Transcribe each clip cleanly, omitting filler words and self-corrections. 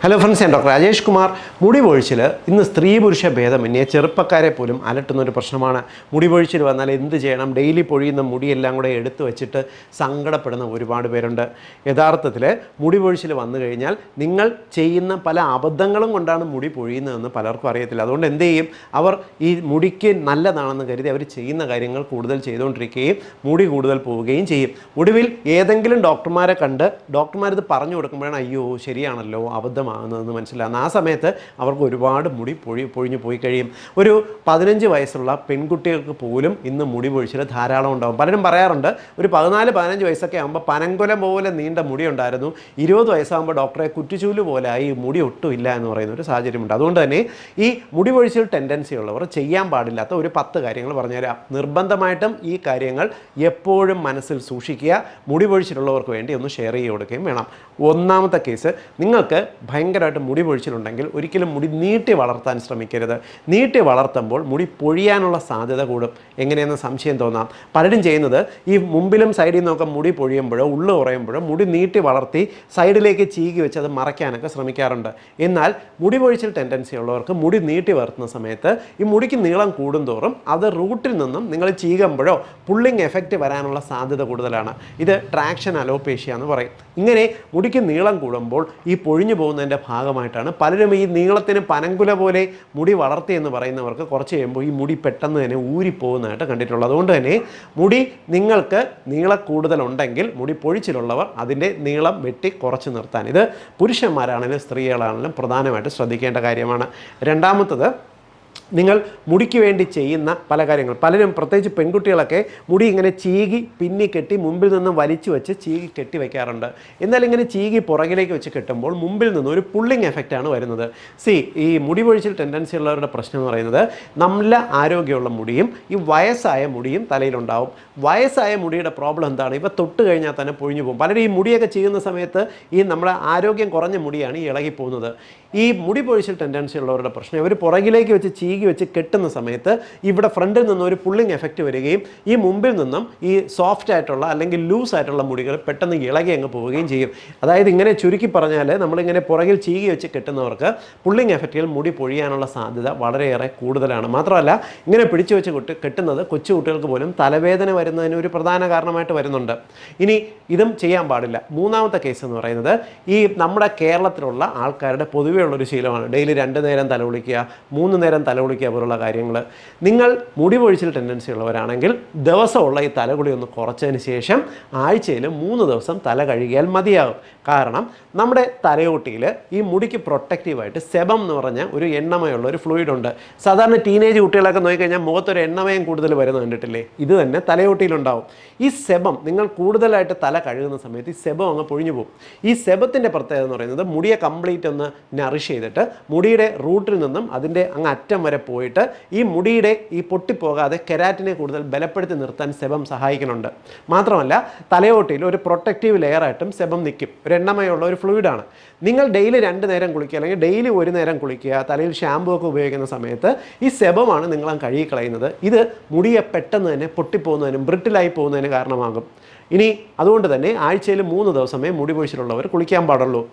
Hello friends, ഞാൻ doctor Rajesh Kumar. മുടി പൊഴിച്ചിൽ ഇന്ന് സ്ത്രീ പുരുഷ ഭേദമന്യേ ചെറുപ്പക്കാരെ പോലും അലട്ടുന്നൊരു പ്രശ്നമാണ്. മുടി പൊഴിച്ചിൽ വന്നാൽ എന്ത് ചെയ്യണം? ഡെയിലി പൊഴിയുന്ന മുടിയെല്ലാം കൂടെ എടുത്തു വെച്ചിട്ട് സങ്കടപ്പെടുന്ന ഒരുപാട് പേരുണ്ട്. യഥാർത്ഥത്തിൽ മുടി പൊഴിച്ചിൽ വന്നു കഴിഞ്ഞാൽ നിങ്ങൾ ചെയ്യുന്ന പല അബദ്ധങ്ങളും കൊണ്ടാണ് മുടി പൊഴിയുന്നതെന്ന് പലർക്കും അറിയത്തില്ല. അതുകൊണ്ട് എന്ത് ചെയ്യും? അവർ ഈ മുടിക്ക് നല്ലതാണെന്ന് കരുതി അവർ ചെയ്യുന്ന കാര്യങ്ങൾ കൂടുതൽ ചെയ്തുകൊണ്ടിരിക്കുകയും മുടി കൂടുതൽ പോവുകയും ചെയ്യും. ഒടുവിൽ ഏതെങ്കിലും ഡോക്ടർമാരെ കണ്ട് ഡോക്ടർമാരിത് പറഞ്ഞു കൊടുക്കുമ്പോഴാണ് അയ്യോ ശരിയാണല്ലോ, അബദ്ധമാകുന്നതെന്ന് മനസ്സിലാകുന്നത്. ആ സമയത്ത് അവർക്ക് ഒരുപാട് മുടി പൊഴിഞ്ഞു പോയി കഴിയും. ഒരു 15 വയസ്സുള്ള പെൺകുട്ടികൾക്ക് പോലും ഇന്ന് മുടി പൊഴിച്ചിൽ ധാരാളം ഉണ്ടാകും. പലരും പറയാറുണ്ട്, ഒരു 14-15 വയസ്സൊക്കെ ആകുമ്പോൾ പനങ്കുലം പോലെ നീണ്ട മുടി ഉണ്ടായിരുന്നു, 20 വയസ്സാകുമ്പോൾ ഡോക്ടറെ കുറ്റിച്ചൂല് പോലെ ആയി, മുടി ഒട്ടും ഇല്ല എന്ന് പറയുന്ന ഒരു സാഹചര്യമുണ്ട്. അതുകൊണ്ട് തന്നെ ഈ മുടി പൊഴിച്ചിൽ ടെൻഡൻസി ഉള്ളവർ ചെയ്യാൻ പാടില്ലാത്ത ഒരു 10 കാര്യങ്ങൾ പറഞ്ഞുതരാം. നിർബന്ധമായിട്ടും ഈ കാര്യങ്ങൾ എപ്പോഴും മനസ്സിൽ സൂക്ഷിക്കുക. മുടി പൊഴിച്ചിലുള്ളവർക്ക് വേണ്ടി ഒന്ന് ഷെയർ ചെയ്ത് കൊടുക്കുകയും വേണം. ഒന്നാമത്തെ കേസ്, നിങ്ങൾക്ക് ഭയങ്കരമായിട്ട് മുടി പൊഴിച്ചിലുണ്ടെങ്കിൽ ഒരിക്കലും മുടി നീട്ടി വളർത്താൻ ശ്രമിക്കരുത്. നീട്ടി വളർത്തുമ്പോൾ മുടി പൊഴിയാനുള്ള സാധ്യത കൂടും. എങ്ങനെയെന്ന് സംശയം തോന്നാം. പലരും ചെയ്യുന്നത് ഈ മുമ്പിലും സൈഡിൽ നിന്നൊക്കെ മുടി പൊഴിയുമ്പോഴോ ഉള്ളു കുറയുമ്പോഴോ മുടി നീട്ടി വളർത്തി സൈഡിലേക്ക് ചീകി വെച്ച് അത് മറയ്ക്കാനൊക്കെ ശ്രമിക്കാറുണ്ട്. എന്നാൽ മുടി പൊഴിച്ചിൽ ടെൻഡൻസി ഉള്ളവർക്ക് മുടി നീട്ടി വളർത്തുന്ന സമയത്ത് ഈ മുടിക്ക് നീളം കൂടുന്തോറും അത് റൂട്ടിൽ നിന്നും നിങ്ങൾ ചീകുമ്പോഴോ പുള്ളിങ് എഫക്റ്റ് വരാനുള്ള സാധ്യത കൂടുതലാണ്. ഇത് ട്രാക്ഷൻ അലോപേഷ്യ എന്ന് പറയും. ഇങ്ങനെ മുടിക്ക് നീളം കൂടുമ്പോൾ ഈ പൊഴിഞ്ഞു പോകുന്നതിൻ്റെ ഭാഗമായിട്ടാണ് പലരും ഈ നീളത്തിന് പനങ്കുല പോലെ മുടി വളർത്തി എന്ന് പറയുന്നവർക്ക് കുറച്ച് കഴിയുമ്പോൾ ഈ മുടി പെട്ടെന്ന് തന്നെ ഊരിപ്പോകുന്നതായിട്ട് കണ്ടിട്ടുള്ളത്. അതുകൊണ്ട് തന്നെ മുടി നിങ്ങൾക്ക് നീളം കൂടുതലുണ്ടെങ്കിൽ മുടി പൊഴിച്ചിലുള്ളവർ അതിൻ്റെ നീളം വെട്ടി കുറച്ച് നിർത്താൻ, ഇത് പുരുഷന്മാരാണെങ്കിലും സ്ത്രീകളാണെങ്കിലും പ്രധാനമായിട്ട് ശ്രദ്ധിക്കേണ്ട കാര്യമാണ്. രണ്ടാമത്തത്, നിങ്ങൾ മുടിക്ക് വേണ്ടി ചെയ്യുന്ന പല കാര്യങ്ങൾ, പലരും പ്രത്യേകിച്ച് പെൺകുട്ടികളൊക്കെ മുടി ഇങ്ങനെ ചീകി പിന്നി കെട്ടി മുമ്പിൽ നിന്നും വലിച്ചു വെച്ച് ചീകി കെട്ടി വയ്ക്കാറുണ്ട്. എന്നാൽ ഇങ്ങനെ ചീകി പുറകിലേക്ക് വെച്ച് കെട്ടുമ്പോൾ മുമ്പിൽ നിന്ന് ഒരു പുള്ളിങ് എഫക്റ്റാണ് വരുന്നത്. ഈ മുടി പൊഴിച്ചിൽ ടെൻഡൻസി ഉള്ളവരുടെ പ്രശ്നം എന്ന് പറയുന്നത് നല്ല ആരോഗ്യമുള്ള മുടിയും ഈ വയസ്സായ മുടിയും തലയിലുണ്ടാവും. വയസ്സായ മുടിയുടെ പ്രോബ്ലം എന്താണ്? ഇവ തൊട്ട് കഴിഞ്ഞാൽ തന്നെ പൊഴിഞ്ഞു പോകും. പലരും ഈ മുടിയൊക്കെ ചെയ്യുന്ന സമയത്ത് ഈ നമ്മുടെ ആരോഗ്യം കുറഞ്ഞ മുടിയാണ് ഈ ഇളകിപ്പോകുന്നത്. ഈ മുടി പൊഴിച്ചിൽ ടെൻഡൻസി ഉള്ളവരുടെ പ്രശ്നം, ഇവർ പുറകിലേക്ക് വെച്ച് ചീകി വെച്ച് കെട്ടുന്ന സമയത്ത് ഇവിടെ ഫ്രണ്ടിൽ നിന്നും ഒരു പുള്ളിങ് എഫക്റ്റ് വരികയും ഈ മുമ്പിൽ നിന്നും ഈ സോഫ്റ്റ് ആയിട്ടുള്ള അല്ലെങ്കിൽ ലൂസ് ആയിട്ടുള്ള മുടികൾ പെട്ടെന്ന് ഇളകി അങ്ങ് പോവുകയും ചെയ്യും. അതായത് ഇങ്ങനെ ചുരുക്കി പറഞ്ഞാൽ നമ്മളിങ്ങനെ പുറകിൽ ചീകി വെച്ച് കെട്ടുന്നവർക്ക് പുള്ളിങ് എഫക്റ്റിൽ മുടി പൊഴിയാനുള്ള സാധ്യത വളരെയേറെ കൂടുതലാണ്. മാത്രമല്ല, ഇങ്ങനെ പിടിച്ചു വെച്ച് കെട്ടുന്നത് കൊച്ചു കുട്ടികൾക്ക് പോലും തലവേദന വരുന്നതിന് ഒരു പ്രധാന കാരണമായിട്ട് വരുന്നുണ്ട്. ഇനി ഇതും ചെയ്യാൻ പാടില്ല. മൂന്നാമത്തെ കേസ് എന്ന് പറയുന്നത്, ഈ നമ്മുടെ കേരളത്തിലുള്ള ആൾക്കാരുടെ പൊതുവേ ഉള്ളൊരു ശീലമാണ് ഡെയിലി 2 നേരം തലകുളിക്കുക, 3 നേരം തലകുളിക്കുക പോലുള്ള കാര്യങ്ങൾ. നിങ്ങൾ മുടി പൊഴിച്ചിൽ ടെൻഡൻസി ഉള്ളവരാണെങ്കിൽ ദിവസമുള്ള ഈ തലകുളി ഒന്ന് കുറച്ചതിന് ശേഷം ആഴ്ചയിൽ 3 ദിവസം തല കഴുകിയാൽ മതിയാകും. കാരണം നമ്മുടെ തലയോട്ടിയിൽ ഈ മുടിക്ക് പ്രൊട്ടക്റ്റീവായിട്ട് സെബം എന്ന് പറഞ്ഞ ഒരു എണ്ണമയുള്ള ഒരു ഫ്ലൂയിഡ് ഉണ്ട്. സാധാരണ ടീനേജ് കുട്ടികളൊക്കെ നോക്കിക്കഴിഞ്ഞാൽ മുഖത്തൊരു എണ്ണമയം കൂടുതൽ വരുന്നത് കണ്ടിട്ടില്ലേ? ഇത് തന്നെ തലയോട്ടിയിലുണ്ടാവും. ഈ സെബം നിങ്ങൾ കൂടുതലായിട്ട് തല കഴുകുന്ന സമയത്ത് ഈ സെബം അങ്ങ് പൊഴിഞ്ഞു പോകും. ഈ സെബത്തിൻ്റെ പ്രത്യേകത എന്ന് പറയുന്നത് മുടിയെ കംപ്ലീറ്റ് ഒന്ന് നറിഷ് ചെയ്തിട്ട് മുടിയുടെ റൂട്ടിൽ നിന്നും അതിൻ്റെ അങ്ങ് അറ്റം വരെ പോയിട്ട് ഈ മുടിയുടെ ഈ പൊട്ടിപ്പോകാതെ കെരാറ്റിനെ കൂടുതൽ ബലപ്പെടുത്തി നിർത്താൻ സെബം സഹായിക്കുന്നുണ്ട്. മാത്രമല്ല, തലയോട്ടിയിൽ ഒരു പ്രൊട്ടക്റ്റീവ് ലെയറായിട്ടും സെബം നിൽക്കും. ഒരു എണ്ണമയുള്ള ഒരു ഫ്ലൂയിഡാണ്. നിങ്ങൾ ഡെയിലി 2 നേരം കുളിക്കുക അല്ലെങ്കിൽ ഡെയിലി 1 നേരം കുളിക്കുക, തലയിൽ ഷാമ്പൂ ഒക്കെ ഉപയോഗിക്കുന്ന സമയത്ത് ഈ സെബമാണ് നിങ്ങൾ കഴുകിക്കളയുന്നത്. ഇത് മുടിയെ പെട്ടെന്ന് തന്നെ പൊട്ടിപ്പോകുന്നതിനും ബ്രിട്ടിലായി പോകുന്നതിന് കാരണമാകും. ഇനി അതുകൊണ്ട് തന്നെ ആഴ്ചയിൽ 3 ദിവസമേ മുടി പൊഴിച്ചിലുള്ളവർ കുളിക്കാൻ പാടുള്ളൂ.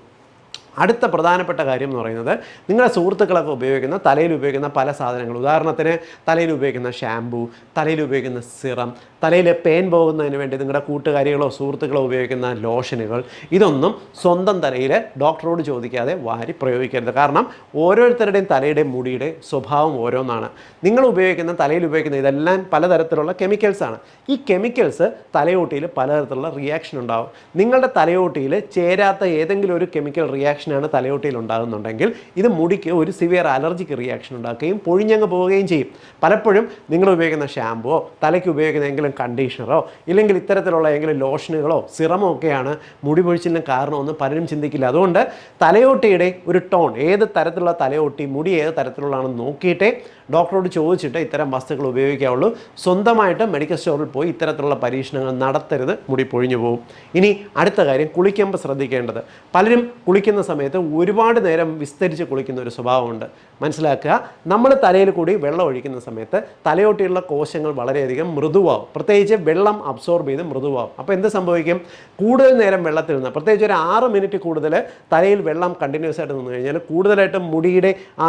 അടുത്ത പ്രധാനപ്പെട്ട കാര്യം എന്ന് പറയുന്നത്, നിങ്ങളുടെ സുഹൃത്തുക്കളൊക്കെ ഉപയോഗിക്കുന്ന തലയിൽ ഉപയോഗിക്കുന്ന പല സാധനങ്ങൾ, ഉദാഹരണത്തിന് തലയിൽ ഉപയോഗിക്കുന്ന ഷാമ്പൂ, തലയിൽ ഉപയോഗിക്കുന്ന സിറം, തലയിൽ പെയിൻ പോകുന്നതിന് വേണ്ടി നിങ്ങളുടെ കൂട്ടുകാരികളോ സുഹൃത്തുക്കളോ ഉപയോഗിക്കുന്ന ലോഷനുകൾ, ഇതൊന്നും സ്വന്തം തലയിൽ ഡോക്ടറോട് ചോദിക്കാതെ വാരി പ്രയോഗിക്കരുത്. കാരണം ഓരോരുത്തരുടെയും തലയുടെ മുടിയുടെ സ്വഭാവം ഓരോന്നാണ്. നിങ്ങൾ ഉപയോഗിക്കുന്ന തലയിൽ ഉപയോഗിക്കുന്ന ഇതെല്ലാം പലതരത്തിലുള്ള കെമിക്കൽസാണ്. ഈ കെമിക്കൽസ് തലയോട്ടിയിൽ പലതരത്തിലുള്ള റിയാക്ഷൻ ഉണ്ടാകും. നിങ്ങളുടെ തലയോട്ടിയിൽ ചേരാത്ത ഏതെങ്കിലും ഒരു കെമിക്കൽ റിയാക്ഷനാണ് തലയോട്ടിയിൽ ഉണ്ടാകുന്നുണ്ടെങ്കിൽ ഇത് മുടിക്ക് ഒരു സിവിയർ അലർജിക്ക് റിയാക്ഷൻ ഉണ്ടാക്കുകയും പൊഴിഞ്ഞങ്ങ് പോവുകയും ചെയ്യും. പലപ്പോഴും നിങ്ങൾ ഉപയോഗിക്കുന്ന ഷാമ്പുവോ തലയ്ക്ക് ഉപയോഗിക്കുന്ന എങ്കിലും കണ്ടീഷണറോ ഇല്ലെങ്കിൽ ഇത്തരത്തിലുള്ള ഏതെങ്കിലും ലോഷനുകളോ സിറമോ ഒക്കെയാണ് മുടി പൊഴിച്ചിലിന് കാരണമെന്ന് പലരും ചിന്തിക്കില്ല. അതുകൊണ്ട് തലയോട്ടിയുടെ ഒരു ടോൺ, ഏത് തരത്തിലുള്ള തലയോട്ടി, മുടി ഏത് തരത്തിലുള്ളതാണെന്ന് നോക്കിയിട്ടേ ഡോക്ടറോട് ചോദിച്ചിട്ട് ഇത്തരം വസ്തുക്കൾ ഉപയോഗിക്കാവുള്ളൂ. സ്വന്തമായിട്ട് മെഡിക്കൽ സ്റ്റോറിൽ പോയി ഇത്തരത്തിലുള്ള പരീക്ഷണങ്ങൾ നടത്തരുത്, മുടി പൊഴിഞ്ഞു പോകും. ഇനി അടുത്ത കാര്യം, കുളിക്കുമ്പോൾ ശ്രദ്ധിക്കേണ്ടത്, പലരും കുളിക്കുന്ന സമയത്ത് ഒരുപാട് നേരം വിസ്തരിച്ച് കുളിക്കുന്ന ഒരു സ്വഭാവമുണ്ട്. മനസ്സിലാക്കുക, നമ്മൾ തലയിൽ കൂടി വെള്ളം ഒഴിക്കുന്ന സമയത്ത് തലയോട്ടിയുള്ള കോശങ്ങൾ വളരെയധികം മൃദുവാകും. പ്രത്യേകിച്ച് വെള്ളം അബ്സോർബ് ചെയ്ത് മൃദുവാകും. അപ്പോൾ എന്ത് സംഭവിക്കും? കൂടുതൽ നേരം വെള്ളത്തിൽ നിന്ന്, പ്രത്യേകിച്ച് ഒരു 6 മിനിറ്റ് കൂടുതൽ തലയിൽ വെള്ളം കണ്ടിന്യൂസ് ആയിട്ട് നിന്ന് കഴിഞ്ഞാൽ കൂടുതലായിട്ടും മുടിയുടെ ആ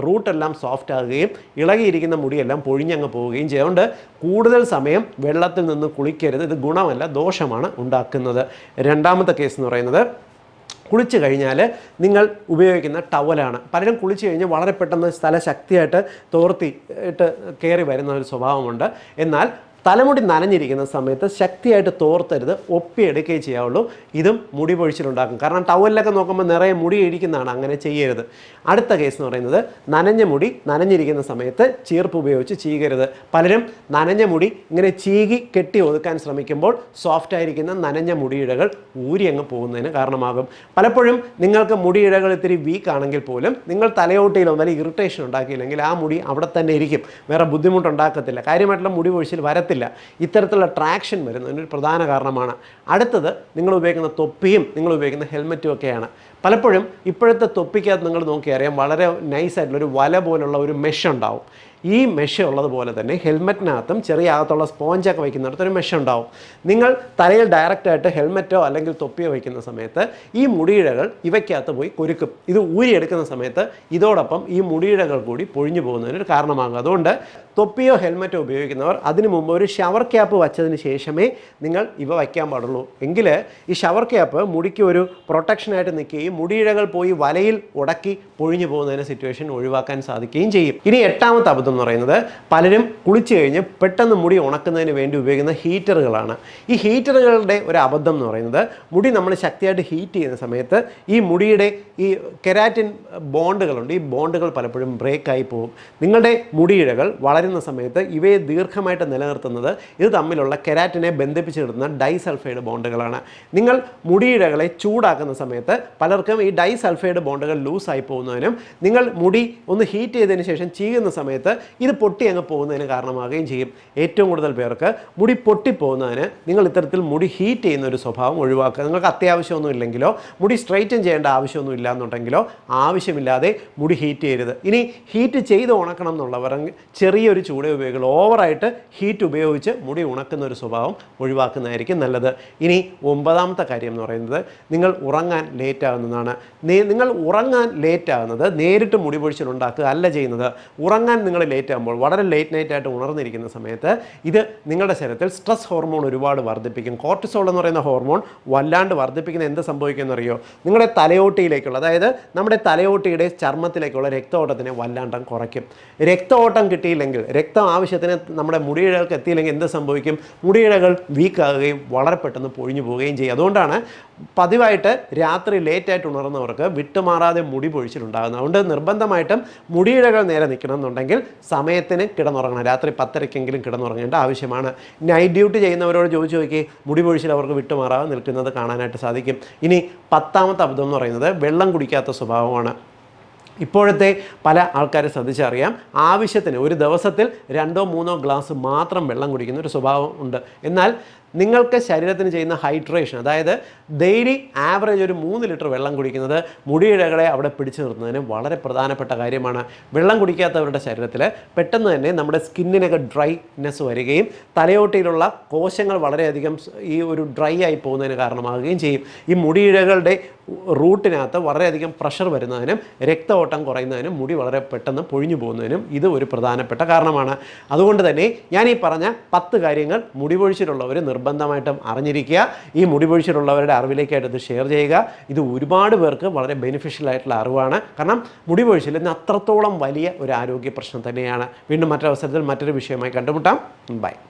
റൂട്ടെല്ലാം സോഫ്റ്റ് ആകുകയും ഇളകിയിരിക്കുന്ന മുടിയെല്ലാം പൊഴിഞ്ഞങ്ങ് പോവുകയും ചെയ്യും. അതുകൊണ്ട് കൂടുതൽ സമയം വെള്ളത്തിൽ നിന്ന് കുളിക്കരുത്. ഇത് ഗുണമല്ല, ദോഷമാണ് ഉണ്ടാക്കുന്നത്. രണ്ടാമത്തെ കേസ് എന്ന് പറയുന്നത്, കുളിച്ച് കഴിഞ്ഞാൽ നിങ്ങൾ ഉപയോഗിക്കുന്ന ടവലാണ്. പലരും കുളിച്ച് കഴിഞ്ഞ് വളരെ പെട്ടെന്ന് സ്ഥല ശക്തിയായിട്ട് തോർത്തിയിട്ട് കയറി വരുന്ന ഒരു സ്വഭാവമുണ്ട്. എന്നാൽ തലമുടി നനഞ്ഞിരിക്കുന്ന സമയത്ത് ശക്തിയായിട്ട് തോർത്തരുത്, ഒപ്പിയെടുക്കുകയും ചെയ്യാവുള്ളൂ. ഇതും മുടി പൊഴിച്ചിലുണ്ടാക്കും. കാരണം ടവലിലൊക്കെ നോക്കുമ്പോൾ നിറയെ മുടി ഇരിക്കുന്നതാണ്, അങ്ങനെ ചെയ്യരുത്. അടുത്ത കേസ് എന്ന് പറയുന്നത്, നനഞ്ഞ മുടി നനഞ്ഞിരിക്കുന്ന സമയത്ത് ചീർപ്പ് ഉപയോഗിച്ച് ചീകരുത്. പലരും നനഞ്ഞ മുടി ഇങ്ങനെ ചീകി കെട്ടി ഒതുക്കാൻ ശ്രമിക്കുമ്പോൾ സോഫ്റ്റായിരിക്കുന്ന നനഞ്ഞ മുടിയിഴകൾ ഊരി അങ്ങ് പോകുന്നതിന് കാരണമാകും. പലപ്പോഴും നിങ്ങൾക്ക് മുടിയിഴകൾ ഇത്തിരി വീക്ക് ആണെങ്കിൽ പോലും നിങ്ങൾ തലയോട്ടിയിലോ നല്ല ഇറിറ്റേഷൻ ഉണ്ടാക്കിയില്ലെങ്കിൽ ആ മുടി അവിടെ തന്നെ ഇരിക്കും, വേറെ ബുദ്ധിമുട്ടുണ്ടാക്കത്തില്ല, കാര്യമായിട്ടുള്ള മുടി പൊഴിച്ചിൽ വരത്തില്ല. ഇത്തരത്തിലുള്ള ട്രാക്ഷൻ വരുന്നതിനൊരു പ്രധാന കാരണമാണ്. അടുത്തത്, നിങ്ങൾ ഉപയോഗിക്കുന്ന തൊപ്പിയും നിങ്ങൾ ഉപയോഗിക്കുന്ന ഹെൽമെറ്റും ഒക്കെയാണ്. പലപ്പോഴും ഇപ്പോഴത്തെ തൊപ്പിക്കകത്ത് നിങ്ങൾ നോക്കിയറിയാം, വളരെ നൈസായിട്ടുള്ളൊരു വല പോലുള്ള ഒരു മെഷ് ഉണ്ടാവും. ഈ മെഷ് ഉള്ളതുപോലെ തന്നെ ഹെൽമെറ്റിനകത്തും ചെറിയ അകത്തുള്ള സ്പോഞ്ചൊക്കെ വയ്ക്കുന്നിടത്ത് ഒരു മെഷ് ഉണ്ടാവും. നിങ്ങൾ തലയിൽ ഡയറക്റ്റായിട്ട് ഹെൽമെറ്റോ അല്ലെങ്കിൽ തൊപ്പിയോ വയ്ക്കുന്ന സമയത്ത് ഈ മുടിയിഴകൾ ഇവയ്ക്കകത്ത് പോയി കൊരുക്കും. ഇത് ഊരിയെടുക്കുന്ന സമയത്ത് ഇതോടൊപ്പം ഈ മുടിയിഴകൾ കൂടി പൊഴിഞ്ഞു പോകുന്നതിനൊരു കാരണമാകും. അതുകൊണ്ട് തൊപ്പിയോ ഹെൽമെറ്റോ ഉപയോഗിക്കുന്നവർ അതിനു മുമ്പ് ഒരു ഷവർ ക്യാപ്പ് വച്ചതിന് ശേഷമേ നിങ്ങൾ ഇവ വയ്ക്കാൻ പാടുള്ളൂ. എങ്കിൽ ഈ ഷവർ ക്യാപ്പ് മുടിക്ക് ഒരു പ്രൊട്ടക്ഷനായിട്ട് നിൽക്കുകയും മുടിയിഴകൾ പോയി വലയിൽ ഉടക്കി പൊഴിഞ്ഞു പോകുന്നതിന് സിറ്റുവേഷൻ ഒഴിവാക്കാൻ സാധിക്കുകയും ചെയ്യും. ഇനി എട്ടാമത്തെ അബദ്ധം എന്ന് പറയുന്നത്, പലരും കുളിച്ച് കഴിഞ്ഞ് പെട്ടെന്ന് മുടി ഉണക്കുന്നതിന് വേണ്ടി ഉപയോഗിക്കുന്ന ഹീറ്ററുകളാണ്. ഈ ഹീറ്ററുകളുടെ ഒരു അബദ്ധം എന്ന് പറയുന്നത്, മുടി നമ്മൾ ശക്തിയായിട്ട് ഹീറ്റ് ചെയ്യുന്ന സമയത്ത് ഈ മുടിയുടെ ഈ കെരാറ്റിൻ ബോണ്ടുകളുണ്ട്, ഈ ബോണ്ടുകൾ പലപ്പോഴും ബ്രേക്കായി പോകും. നിങ്ങളുടെ മുടിയിഴകൾ വളരുന്ന സമയത്ത് ഇവയെ ദീർഘമായിട്ട് നിലനിർത്തുന്നത് ഇത് തമ്മിലുള്ള കെരാറ്റിനെ ബന്ധിപ്പിച്ച് നിർത്തുന്ന ഡൈസൾഫൈഡ് ബോണ്ടുകളാണ്. നിങ്ങൾ മുടിയിഴകളെ ചൂടാക്കുന്ന സമയത്ത് പലർക്കും ഈ ഡൈസൾഫൈഡ് ബോണ്ടുകൾ ലൂസായി പോകുന്നതിനും നിങ്ങൾ മുടി ഒന്ന് ഹീറ്റ് ചെയ്തതിന് ശേഷം ചീകുന്ന സമയത്ത് ഇത് പൊട്ടി അങ്ങ് പോകുന്നതിന് കാരണമാകുകയും ചെയ്യും. ഏറ്റവും കൂടുതൽ പേർക്ക് മുടി പൊട്ടിപ്പോകുന്നതിന് നിങ്ങൾ ഇത്തരത്തിൽ മുടി ഹീറ്റ് ചെയ്യുന്ന ഒരു സ്വഭാവം ഒഴിവാക്കുക. നിങ്ങൾക്ക് അത്യാവശ്യമൊന്നും ഇല്ലെങ്കിലോ മുടി സ്ട്രൈറ്റൻ ചെയ്യേണ്ട ആവശ്യമൊന്നും ഇല്ലാന്നുണ്ടെങ്കിലോ ആവശ്യമില്ലാതെ മുടി ഹീറ്റ് ചെയ്യരുത്. ഇനി ഹീറ്റ് ചെയ്ത് ഉണക്കണം എന്നുള്ളവർ ചെറിയൊരു ചൂട് ഉപയോഗിക്കുള്ളൂ. ഓവറായിട്ട് ഹീറ്റ് ഉപയോഗിച്ച് മുടി ഉണക്കുന്ന ഒരു സ്വഭാവം ഒഴിവാക്കുന്നതായിരിക്കും നല്ലത്. ഇനി ഒമ്പതാമത്തെ കാര്യം എന്ന് പറയുന്നത്, നിങ്ങൾ ഉറങ്ങാൻ ലേറ്റ് ആകുന്നതാണ്. നിങ്ങൾ ഉറങ്ങാൻ ലേറ്റ് ആകുന്നത് നേരിട്ട് മുടി പൊഴിച്ചിലുണ്ടാക്കുക അല്ല ചെയ്യുന്നത്. ഉറങ്ങാൻ നിങ്ങൾ ലേറ്റ് ആകുമ്പോൾ, വളരെ ലേറ്റ് നൈറ്റായിട്ട് ഉണർന്നിരിക്കുന്ന സമയത്ത് ഇത് നിങ്ങളുടെ ശരീരത്തിൽ സ്ട്രെസ് ഹോർമോൺ ഒരുപാട് വർദ്ധിപ്പിക്കും. കോർട്ടിസോൾ എന്ന് പറയുന്ന ഹോർമോൺ വല്ലാണ്ട് വർദ്ധിപ്പിക്കുന്ന എന്ത് സംഭവിക്കുമെന്നറിയോ? നിങ്ങളുടെ തലയോട്ടിയിലേക്കുള്ള, അതായത് നമ്മുടെ തലയോട്ടിയുടെ ചർമ്മത്തിലേക്കുള്ള രക്തഓട്ടത്തിനെ വല്ലാണ്ട് കുറയ്ക്കും. രക്തഓട്ടം കിട്ടിയില്ലെങ്കിൽ, രക്തം ആവശ്യത്തിന് നമ്മുടെ മുടിയിഴകൾക്ക് എത്തിയില്ലെങ്കിൽ എന്ത് സംഭവിക്കും? മുടിയിഴകൾ വീക്കാകുകയും വളരെ പെട്ടെന്ന് പൊഴിഞ്ഞു പോവുകയും ചെയ്യും. അതുകൊണ്ടാണ് പതിവായിട്ട് രാത്രി ലേറ്റായിട്ട് ഉണർന്നവർക്ക് വിട്ടുമാറാതെ മുടി പൊഴിച്ചിലുണ്ടാകുന്നത്. അതുകൊണ്ട് നിർബന്ധമായിട്ടും മുടിയിഴകൾ നേരെ നിൽക്കണം എന്നുണ്ടെങ്കിൽ സമയത്തിന് കിടന്നുറങ്ങണം. രാത്രി 10:30-ക്കെങ്കിലും കിടന്നുറങ്ങേണ്ട ആവശ്യമാണ്. നൈറ്റ് ഡ്യൂട്ടി ചെയ്യുന്നവരോട് ചോദിച്ചു നോക്കി, മുടി പൊഴിച്ചിൽ അവർക്ക് വിട്ടുമാറാതെ നിൽക്കുന്നത് കാണാനായിട്ട് സാധിക്കും. ഇനി 10ാമത്തെ അബദ്ധം എന്ന് പറയുന്നത്, വെള്ളം കുടിക്കാത്ത സ്വഭാവമാണ്. ഇപ്പോഴത്തെ പല ആൾക്കാരെ ശ്രദ്ധിച്ചറിയാം, ആവശ്യത്തിന് ഒരു ദിവസത്തിൽ 2-3 ഗ്ലാസ് മാത്രം വെള്ളം കുടിക്കുന്ന ഒരു സ്വഭാവം ഉണ്ട്. എന്നാൽ നിങ്ങൾക്ക് ശരീരത്തിന് ചെയ്യുന്ന ഹൈഡ്രേഷൻ, അതായത് ഡെയിലി ആവറേജ് ഒരു 3 ലിറ്റർ വെള്ളം കുടിക്കുന്നത് മുടിയിഴകളെ അവിടെ പിടിച്ചു നിർത്തുന്നതിന് വളരെ പ്രധാനപ്പെട്ട കാര്യമാണ്. വെള്ളം കുടിക്കാത്തവരുടെ ശരീരത്തിൽ പെട്ടെന്ന് തന്നെ നമ്മുടെ സ്കിന്നിനൊക്കെ ഡ്രൈനെസ് വരികയും തലയോട്ടിയിലുള്ള കോശങ്ങൾ വളരെയധികം ഈ ഒരു ഡ്രൈ ആയി പോകുന്നതിന് കാരണമാകുകയും ചെയ്യും. ഈ മുടിയിഴകളുടെ റൂട്ടിനകത്ത് വളരെയധികം പ്രഷർ വരുന്നതിനും രക്തഓട്ടം കുറയുന്നതിനും മുടി വളരെ പെട്ടെന്ന് പൊഴിഞ്ഞു പോകുന്നതിനും ഇത് ഒരു പ്രധാനപ്പെട്ട കാരണമാണ്. അതുകൊണ്ട് തന്നെ ഞാൻ ഈ പറഞ്ഞ 10 കാര്യങ്ങൾ മുടി പൊഴിച്ചിലുള്ളവർ നിർബന്ധമായിട്ടും അറിഞ്ഞിരിക്കുക. ഈ മുടി പൊഴിച്ചിലുള്ളവരുടെ അറിവിലേക്കായിട്ട് ഇത് ഷെയർ ചെയ്യുക. ഇത് ഒരുപാട് പേർക്ക് വളരെ ബെനിഫിഷ്യൽ ആയിട്ടുള്ള അറിവാണ്. കാരണം മുടി പൊഴിച്ചിൽ ഇന്ന് അത്രത്തോളം വലിയ ഒരു ആരോഗ്യ പ്രശ്നം തന്നെയാണ്. വീണ്ടും മറ്റൊരവസരത്തിൽ മറ്റൊരു വിഷയമായി കണ്ടുമുട്ടാം. ബൈ.